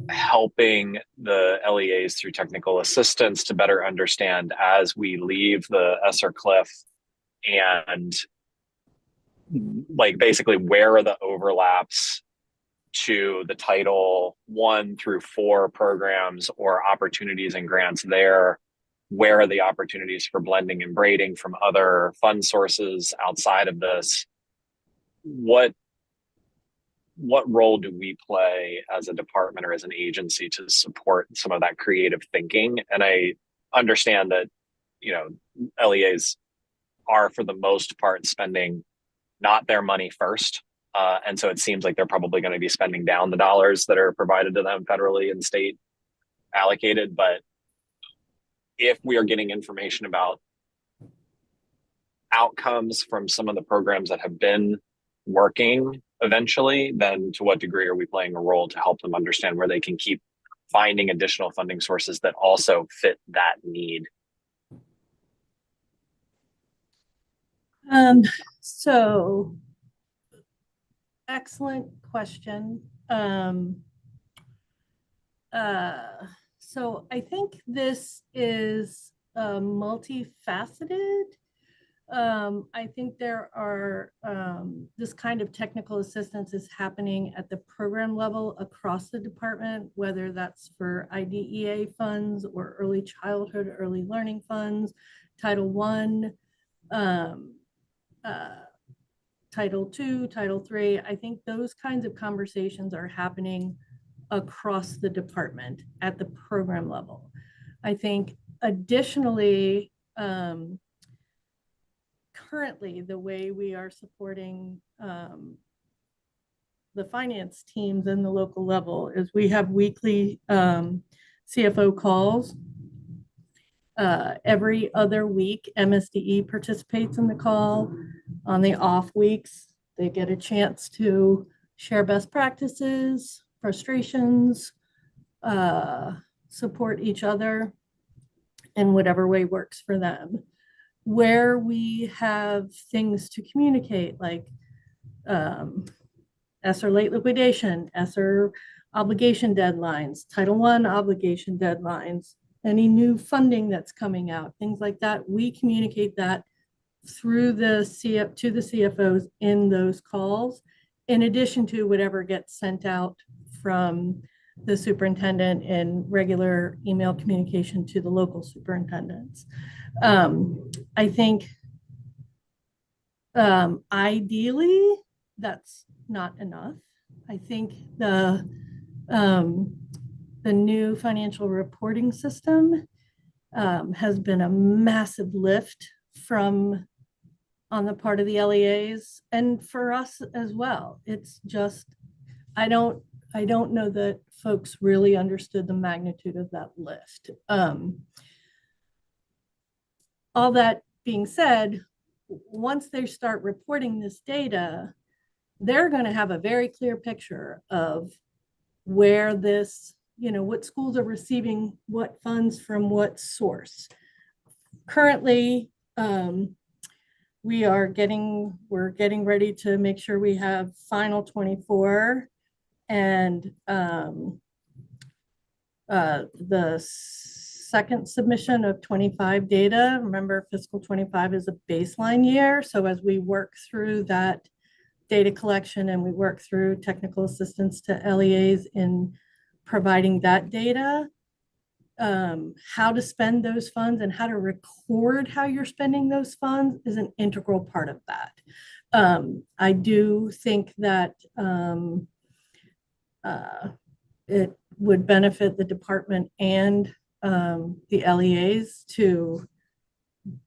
helping the LEAs through technical assistance to better understand as we leave the ESSER cliff, and like basically where are the overlaps to the Title 1 through 4 programs or opportunities and grants there? Where are the opportunities for blending and braiding from other fund sources outside of this? What role do we play as a department or as an agency to support some of that creative thinking? And I understand that, you know, LEAs are for the most part spending not their money first. And so it seems like they're probably going to be spending down the dollars that are provided to them federally and state allocated. But if we are getting information about outcomes from some of the programs that have been working eventually, then to what degree are we playing a role to help them understand where they can keep finding additional funding sources that also fit that need? So excellent question. So I think this is multifaceted. I think there are, this kind of technical assistance is happening at the program level across the department, whether that's for IDEA funds or early childhood, early learning funds, Title I, Title II, Title III. I think those kinds of conversations are happening across the department at the program level. I think additionally, currently the way we are supporting the finance teams in the local level is we have weekly CFO calls. Every other week, MSDE participates in the call. On the off weeks, they get a chance to share best practices, frustrations, support each other in whatever way works for them. Where we have things to communicate, like ESSER late liquidation, ESSER obligation deadlines, Title I obligation deadlines, any new funding that's coming out, things like that, we communicate that through the to the CFOs in those calls, in addition to whatever gets sent out from the superintendent in regular email communication to the local superintendents. I think ideally that's not enough. I think the new financial reporting system has been a massive lift on the part of the LEAs and for us as well. It's just, I don't know that folks really understood the magnitude of that lift. All that being said, once they start reporting this data, they're going to have a very clear picture of where this, what schools are receiving what funds from what source. Currently, we're getting ready to make sure we have final 24 and the second submission of 25 data. Remember, fiscal 25 is a baseline year. So as we work through that data collection and we work through technical assistance to LEAs in providing that data, how to spend those funds and how to record how you're spending those funds is an integral part of that. I do think that it would benefit the department and the LEAs to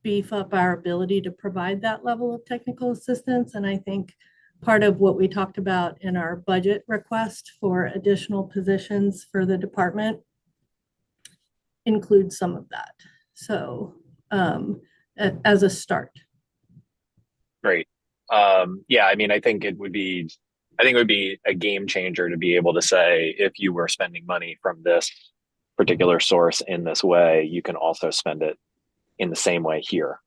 beef up our ability to provide that level of technical assistance. And I think part of what we talked about in our budget request for additional positions for the department includes some of that. So as a start. Great. Yeah, I mean, I think it would be a game changer to be able to say, if you were spending money from this particular source in this way, you can also spend it in the same way here.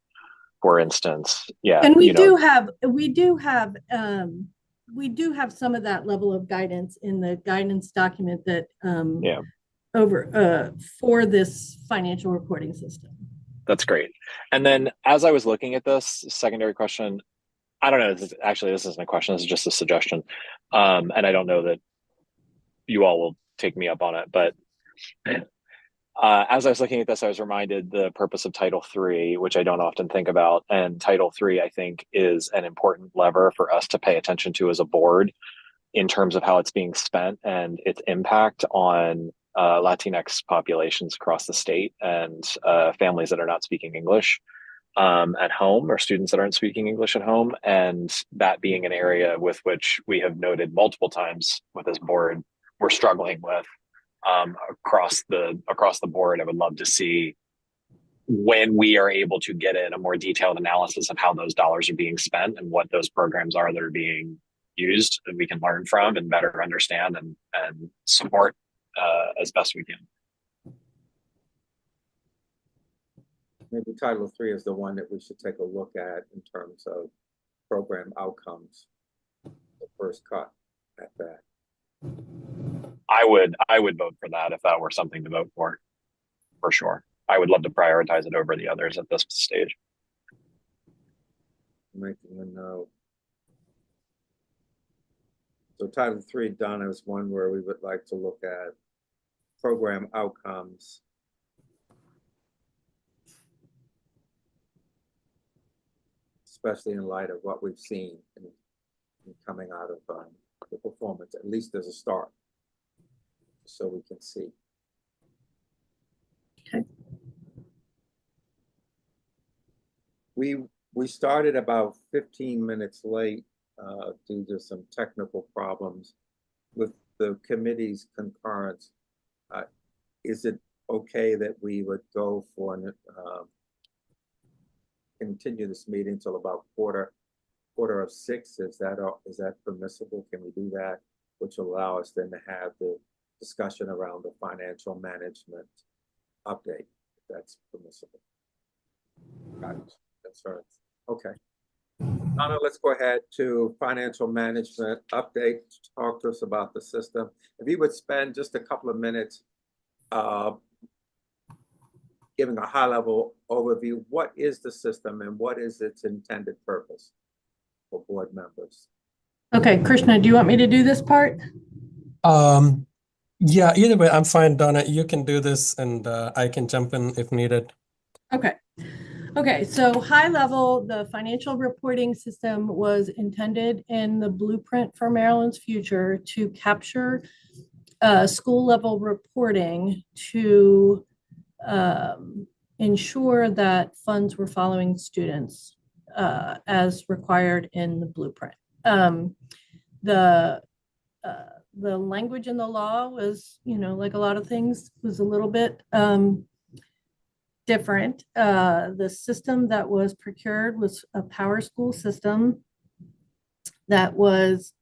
For instance, yeah. And we do have some of that level of guidance in the guidance document that for this financial reporting system. That's great. And then as I was looking at this secondary question, I don't know, this isn't a question, this is just a suggestion. And I don't know that you all will take me up on it, but as I was looking at this, I was reminded the purpose of Title III, which I don't often think about. And Title III, I think, is an important lever for us to pay attention to as a board in terms of how it's being spent and its impact on Latinx populations across the state and families that are not speaking English at home, or students that aren't speaking English at home. And that being an area with which we have noted multiple times with this board, we're struggling with. Across the board, I would love to see, when we are able to get in a more detailed analysis of how those dollars are being spent and what those programs are that are being used, that we can learn from and better understand and support as best we can. Maybe Title III is the one that we should take a look at in terms of program outcomes. The first cut at that. I would vote for that if that were something to vote for sure. I would love to prioritize it over the others at this stage. Making a note. So Title III, Donna, is one where we would like to look at program outcomes. Especially in light of what we've seen in coming out of the performance, at least as a start, so we can see. Okay. We started about 15 minutes late due to some technical problems with the committee's concurrence. Is it okay that we would go for an continue this meeting till about quarter of 6? Is that permissible? Can we do that? Which will allow us then to have the discussion around the financial management update, if that's permissible. Got it. That's right. Okay. Donna, let's go ahead to financial management update. Talk to us about the system. If you would spend just a couple of minutes giving a high-level overview, what is the system and what is its intended purpose for board members? Okay, Krishna, do you want me to do this part? Yeah, either way, I'm fine, Donna. You can do this and I can jump in if needed. Okay. Okay, so high level, the financial reporting system was intended in the blueprint for Maryland's future to capture school level reporting to ensure that funds were following students as required in the blueprint. The language in the law was, like a lot of things, was a little bit different. The system that was procured was a power school system that was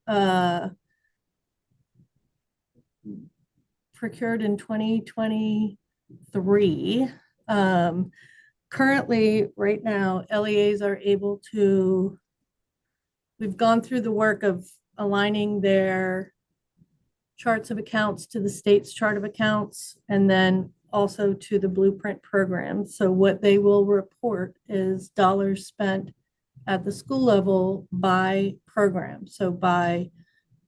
procured in 2023. Currently, right now, LEAs are able to, we've gone through the work of aligning their charts of accounts to the state's chart of accounts, and then also to the blueprint program. So what they will report is dollars spent at the school level by program. So by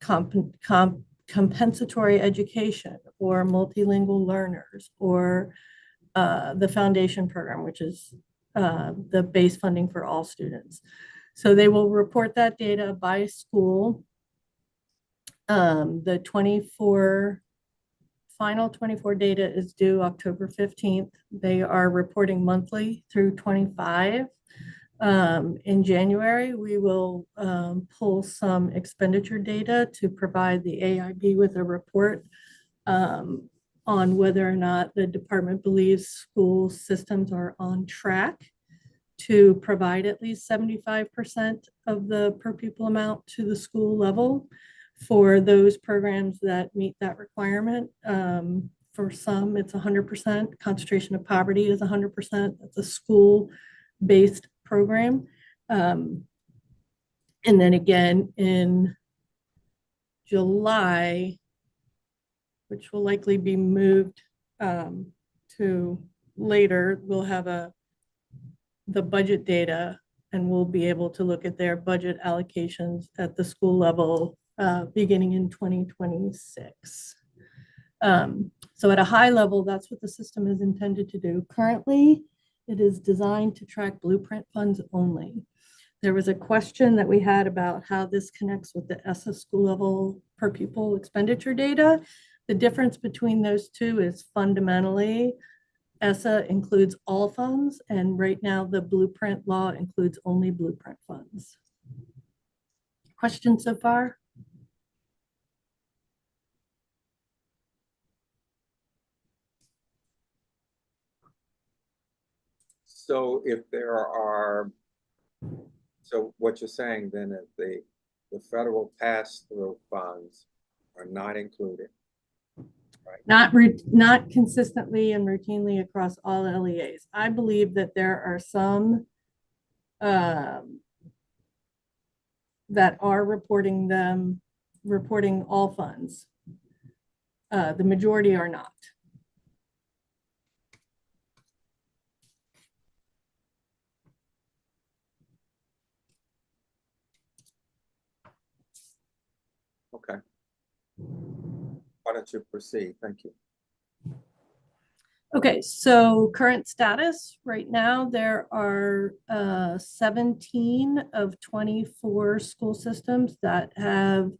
compensatory education or multilingual learners or the foundation program, which is the base funding for all students. So they will report that data by school. The final 24 data is due October 15th. They are reporting monthly through 25. In January, we will pull some expenditure data to provide the AIB with a report on whether or not the department believes school systems are on track to provide at least 75% of the per pupil amount to the school level for those programs that meet that requirement. For some, it's 100%. Concentration of poverty is 100%. That's a school-based program. And then again in July, which will likely be moved to later, we'll have the budget data, and we'll be able to look at their budget allocations at the school level beginning in 2026. So at a high level, that's what the system is intended to do. Currently, it is designed to track blueprint funds only. There was a question that we had about how this connects with the ESSA school level per pupil expenditure data. The difference between those two is fundamentally ESSA includes all funds, and right now the blueprint law includes only blueprint funds. Questions so far? So if there are, so what you're saying then is the federal pass-through funds are not included, right? Not consistently and routinely across all LEAs. I believe that there are some that are reporting all funds. The majority are not. Okay. Why don't you proceed? Thank you. Okay, so current status right now, there are 17 of 24 school systems that have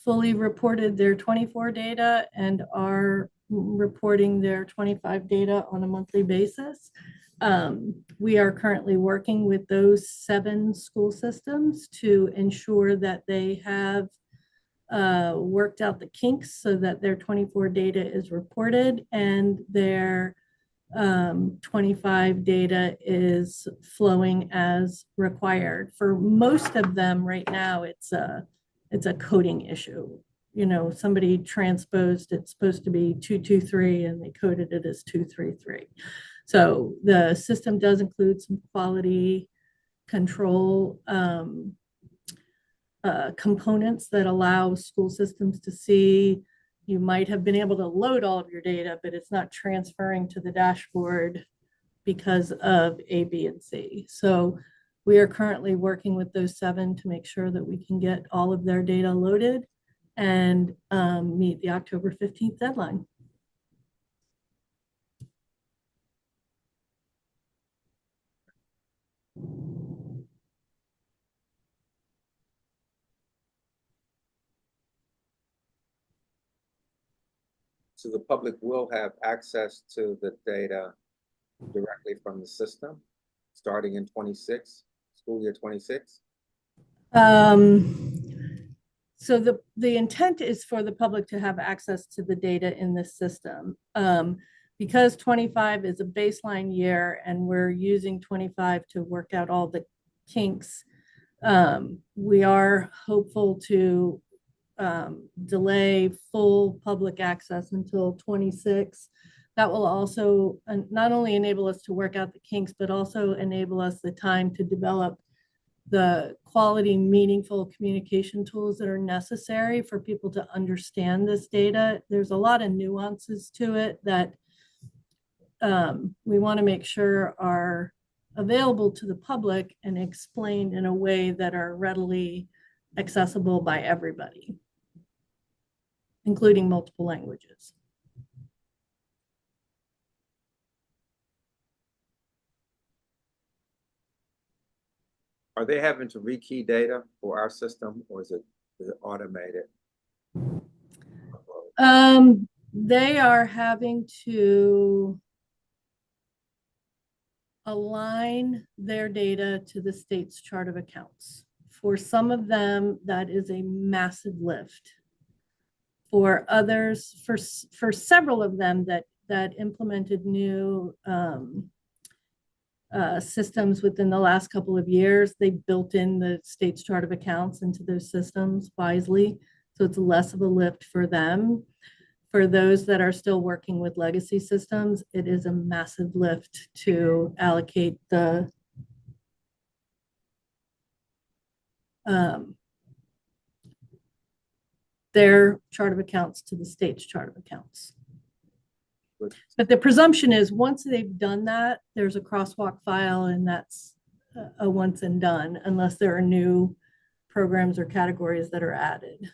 fully reported their 24 data and are reporting their 25 data on a monthly basis. We are currently working with those 7 school systems to ensure that they have worked out the kinks so that their 24 data is reported and their 25 data is flowing as required. For most of them right now, it's a coding issue. You know, somebody transposed, it's supposed to be 223 and they coded it as 233. So the system does include some quality control components that allow school systems to see you might have been able to load all of your data, but it's not transferring to the dashboard because of A, B, and C. So we are currently working with those 7 to make sure that we can get all of their data loaded and meet the October 15th deadline. So the public will have access to the data directly from the system, starting in 26, school year 26? So the intent is for the public to have access to the data in this system. Because 25 is a baseline year and we're using 25 to work out all the kinks, we are hopeful to delay full public access until 26. That will also not only enable us to work out the kinks, but also enable us the time to develop the quality, meaningful communication tools that are necessary for people to understand this data. There's a lot of nuances to it that we want to make sure are available to the public and explained in a way that are readily accessible by everybody, including multiple languages. Are they having to rekey data for our system, or is it automated? They are having to align their data to the state's chart of accounts. For some of them, that is a massive lift. For others, for several of them that implemented new systems within the last couple of years, they built in the state's chart of accounts into those systems wisely. So it's less of a lift for them. For those that are still working with legacy systems, it is a massive lift to allocate their chart of accounts to the state's chart of accounts. But the presumption is once they've done that, there's a crosswalk file and that's a once and done, unless there are new programs or categories that are added.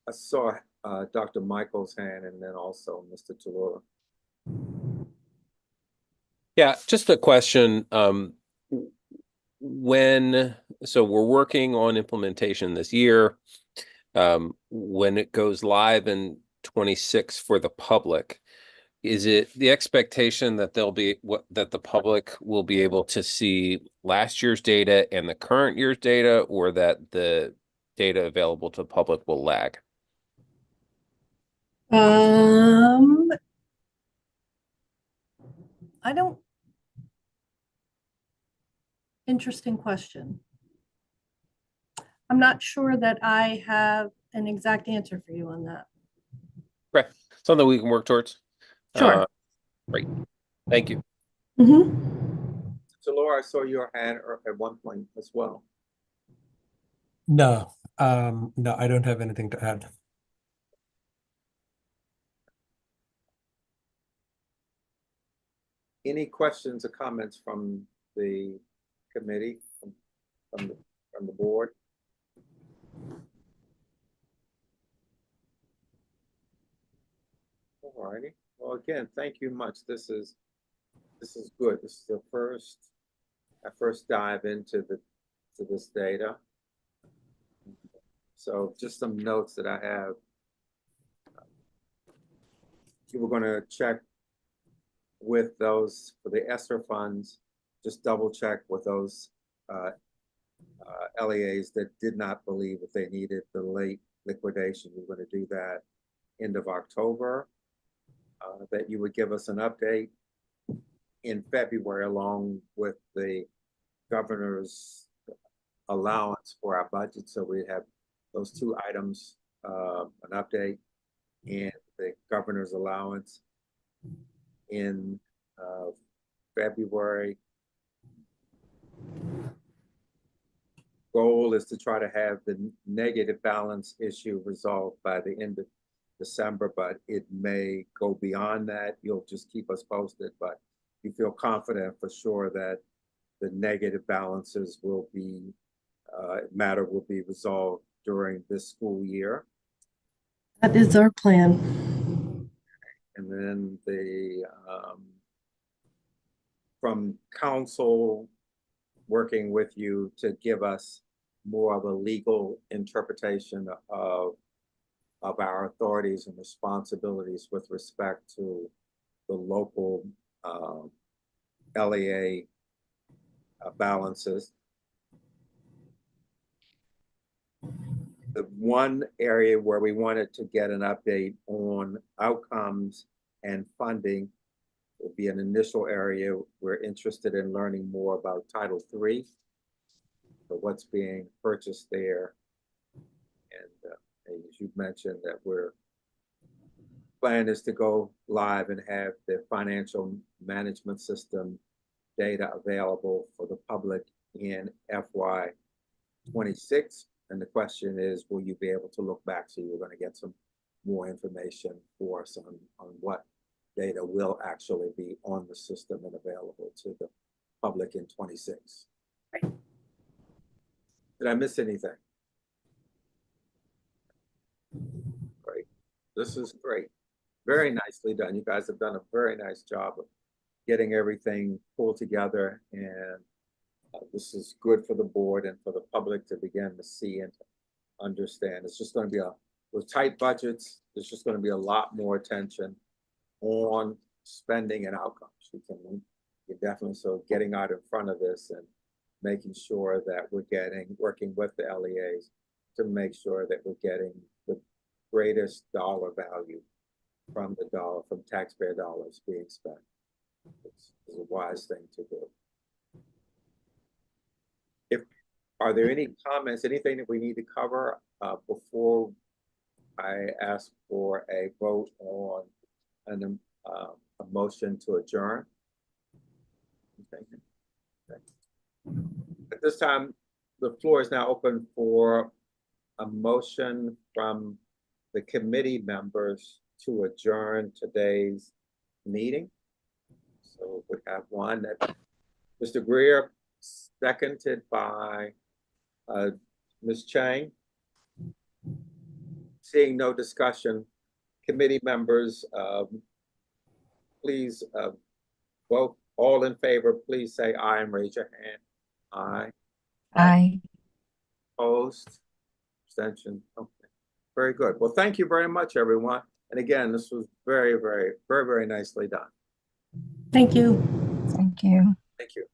I saw Dr. Michael's hand and then also Mr. Talora. Yeah, just a question. So we're working on implementation this year. When it goes live in 26 for the public, is it the expectation that that the public will be able to see last year's data and the current year's data, or that the data available to the public will lag? Interesting question. I'm not sure that I have an exact answer for you on that. Right. Something we can work towards. Sure. Great. Thank you. So Laura, I saw your hand at one point as well. No, no, I don't have anything to add. Any questions or comments from the committee, from the board? All righty. Well, again, thank you much. This is good. This is the first dive into this data. So just some notes that I have. You were going to check with those for the ESSER funds, just double check with those LEAs that did not believe that they needed the late liquidation. We're going to do that end of October, that you would give us an update in February along with the governor's allowance for our budget. So we have those two items, an update and the governor's allowance in February. Goal is to try to have the negative balance issue resolved by the end of December, but it may go beyond that. You'll just keep us posted, but you feel confident for sure that the negative balances will be, matter will be resolved during this school year. That is our plan. And then the, from council working with you to give us more of a legal interpretation of our authorities and responsibilities with respect to the local LEA balances. The one area where we wanted to get an update on outcomes and funding would be an initial area. We're interested in learning more about Title III, so what's being purchased there. And as you mentioned, that we're plan is to go live and have the financial management system data available for the public in FY26. And the question is, will you be able to look back? So you're going to get some more information for us on what data will actually be on the system and available to the public in 26. Right. Did I miss anything? Great. This is great. Very nicely done. You guys have done a very nice job of getting everything pulled together, and this is good for the board and for the public to begin to see and to understand. It's just going to be with tight budgets, there's just going to be a lot more attention on spending and outcomes. You can you're definitely so getting out in front of this and making sure that we're working with the LEAs to make sure that we're getting the greatest dollar value from taxpayer dollars being spent. It's a wise thing to do. Are there any comments, anything that we need to cover before I ask for a vote on a motion to adjourn? Okay. At this time, the floor is now open for a motion from the committee members to adjourn today's meeting. So we have one that Mr. Greer, seconded by Ms. Chang. Seeing no discussion, committee members, please vote. All in favor, please say aye and raise your hand. Aye. Aye. Opposed? Abstention? Okay. Very good. Well, thank you very much, everyone. And again, this was very, very, very, very nicely done. Thank you. Thank you. Thank you.